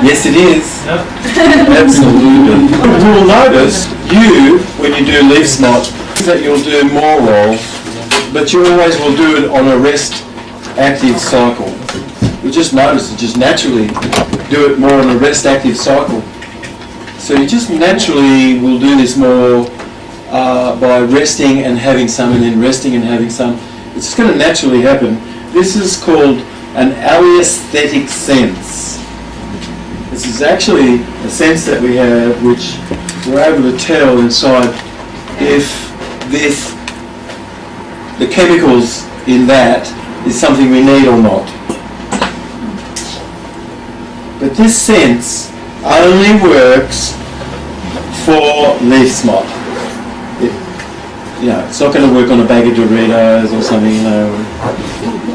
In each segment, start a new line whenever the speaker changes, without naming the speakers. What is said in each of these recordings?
Yes, it is. Absolutely. You will notice, when you do leaf smart, that you'll do more of, but you always will do it on a rest-active cycle. You just notice it, just naturally do it more on a rest-active cycle. So you just naturally will do this more by resting and having some, and then resting and having some. It's just going to naturally happen. This is called an alliesthetic sense. This is actually a sense that we have which we're able to tell inside if the chemicals in that is something we need or not. But this sense only works for leaf smart. It's not going to work on a bag of Doritos or something, or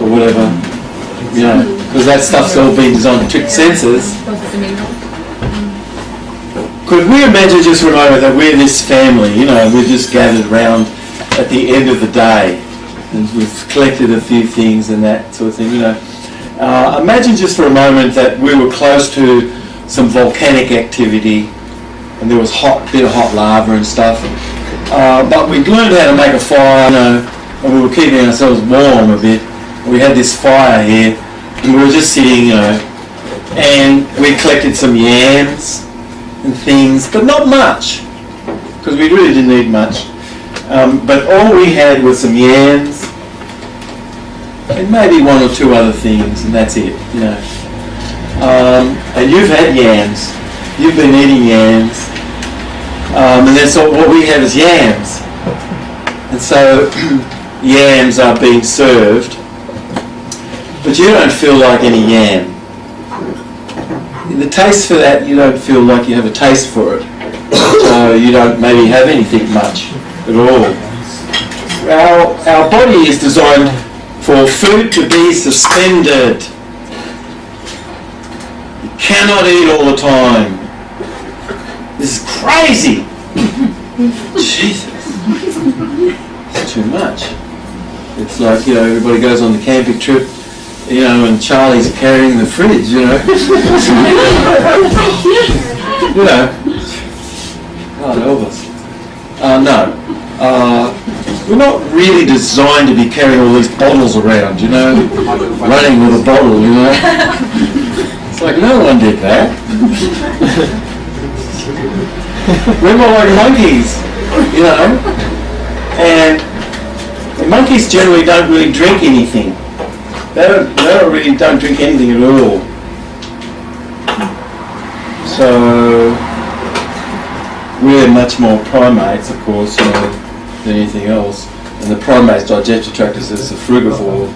whatever, because that stuff's all been designed to trick senses. Could we imagine just for a moment that we're this family, we're just gathered round at the end of the day, and we've collected a few things and that sort of thing, Imagine just for a moment that we were close to some volcanic activity, and there was bit of hot lava and stuff. But we'd learned how to make a fire, and we were keeping ourselves warm a bit. We had this fire here, and we were just sitting, and we collected some yams and things, but not much, because we really didn't need much. But all we had was some yams, and maybe one or two other things, and that's it, And you've had yams. You've been eating yams. And that's all, what we have is yams. And so yams are being served, but you don't feel like any yam. The taste for that, you don't feel like you have a taste for it. So you don't maybe have anything much at all. Our body is designed for food to be suspended. You cannot eat all the time. This is crazy. Jesus. It's too much. It's like, everybody goes on the camping trip, and Charlie's carrying the fridge, God help us. No. We're not really designed to be carrying all these bottles around, running with a bottle, It's like, no one did that. We're more like monkeys, and the monkeys generally don't really drink anything. They don't drink anything at all. So we're much more primates, of course, than anything else. And the primate's digestive tract is a frugivore,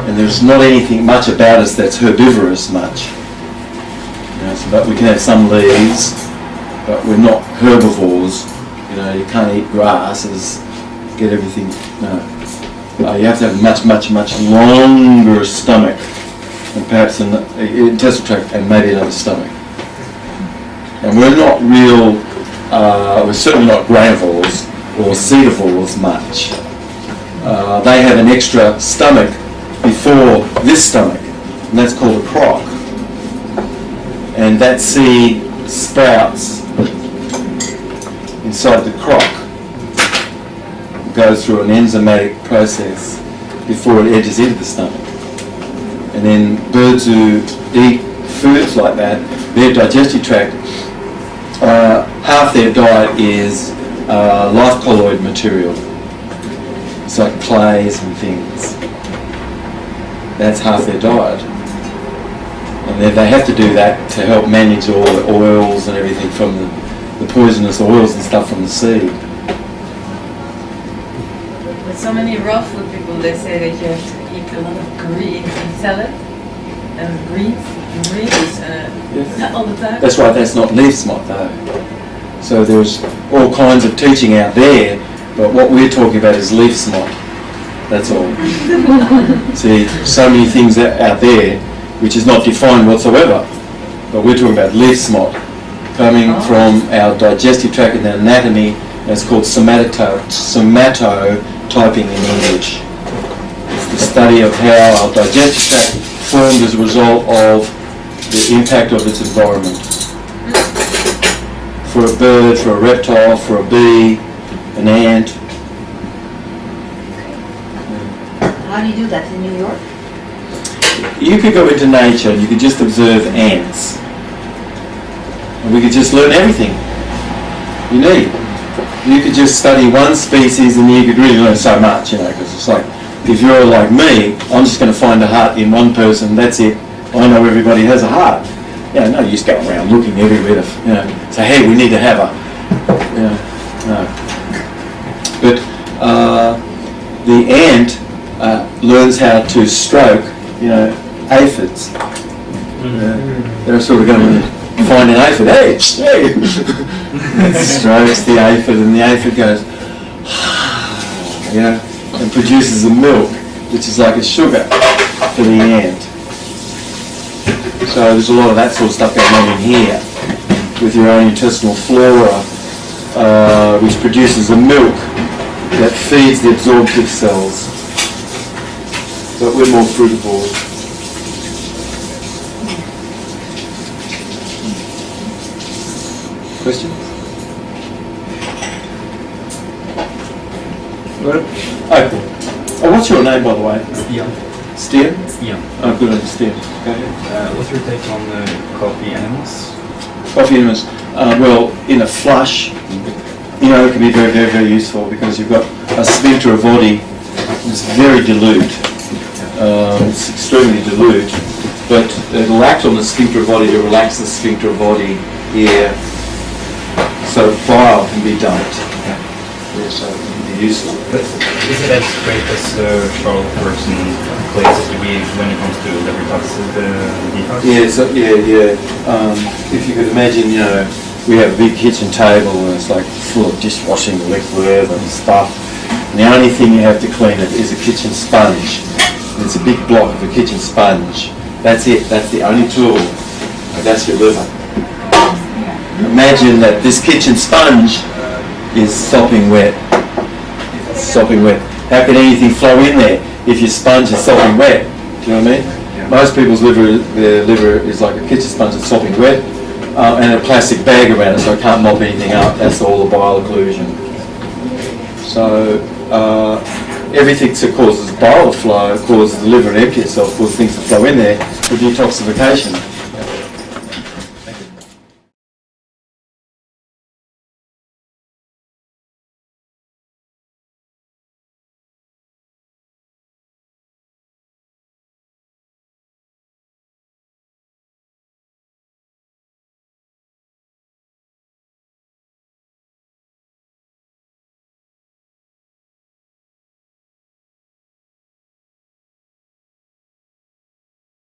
and there's not anything much about us that's herbivorous much. But we can have some leaves, but we're not herbivores. You can't eat grasses, get everything. No. You have to have a much, much, much longer stomach, and perhaps an intestinal tract, and maybe another stomach. And we're not we're certainly not granivores or cedivores much. They have an extra stomach before this stomach, and that's called a croc. And that seed sprouts inside the croc. It goes through an enzymatic process before it edges into the stomach. And then birds who eat foods like that, their digestive tract, half their diet is life colloid material. It's like clays and things. That's half their diet. And they have to do that to help manage all the oils and everything from the poisonous oils and stuff from the seed.
With so many raw food people, they say that you have to eat a lot of green salad and greens all the time.
That's right, that's not leaf smart though. So there's all kinds of teaching out there, but what we're talking about is leaf smart. That's all. See, so many things out there which is not defined whatsoever, but we're talking about leaf smart coming from our digestive tract and the anatomy. It's called somatotyping in English. It's the study of how our digestive tract formed as a result of the impact of its environment. For a bird, for a reptile, for a bee, an ant.
How do you do that in New York?
You could go into nature and you could just observe ants. And we could just learn everything you need. You could just study one species and you could really learn so much, you know, because it's like, if you're like me, I'm just going to find a heart in one person, that's it. I know everybody has a heart. You know, no use going around looking everywhere to, you know, say, hey, we need to have a, you know, no. But the ant learns how to stroke, you know, aphids. They're sort of going to find an aphid. Hey, hey! It strokes the aphid, and the aphid goes, you know, and produces a milk, which is like a sugar for the ant. So there's a lot of that sort of stuff going on in here with your own intestinal flora, which produces a milk that feeds the absorptive cells. But we're more frugivores. Questions? Good. Oh, what's your name, by the way?
Stian.
Stian?
Stian.
Oh, good on Stian. Go ahead.
What's your take on coffee enemas?
Coffee enemas. Well, in a flush, you know, it can be very, very, very useful because you've got a sphincter of body. It's very dilute. It's extremely dilute, but it'll act on the sphincter of body to relax the sphincter of body here, so bile can be dumped. Yeah, so it can be useful.
But is it as great as Charles person plays it to be when it comes to liver detox?
Yeah, so, yeah. If you could imagine, you know, we have a big kitchen table and it's like full of dishwashing liquid and stuff. And the only thing you have to clean it is a kitchen sponge. It's a big block of a kitchen sponge. That's it. That's the only tool. That's your liver. Imagine that this kitchen sponge is sopping wet. It's sopping wet. How can anything flow in there if your sponge is sopping wet? Do you know what I mean? Yeah. Most people's liver, their liver is like a kitchen sponge that's sopping wet, and a plastic bag around it, so it can't mop anything up. That's all the bile occlusion. So everything that causes bile flow causes the liver to empty itself, causes things to flow in there for detoxification.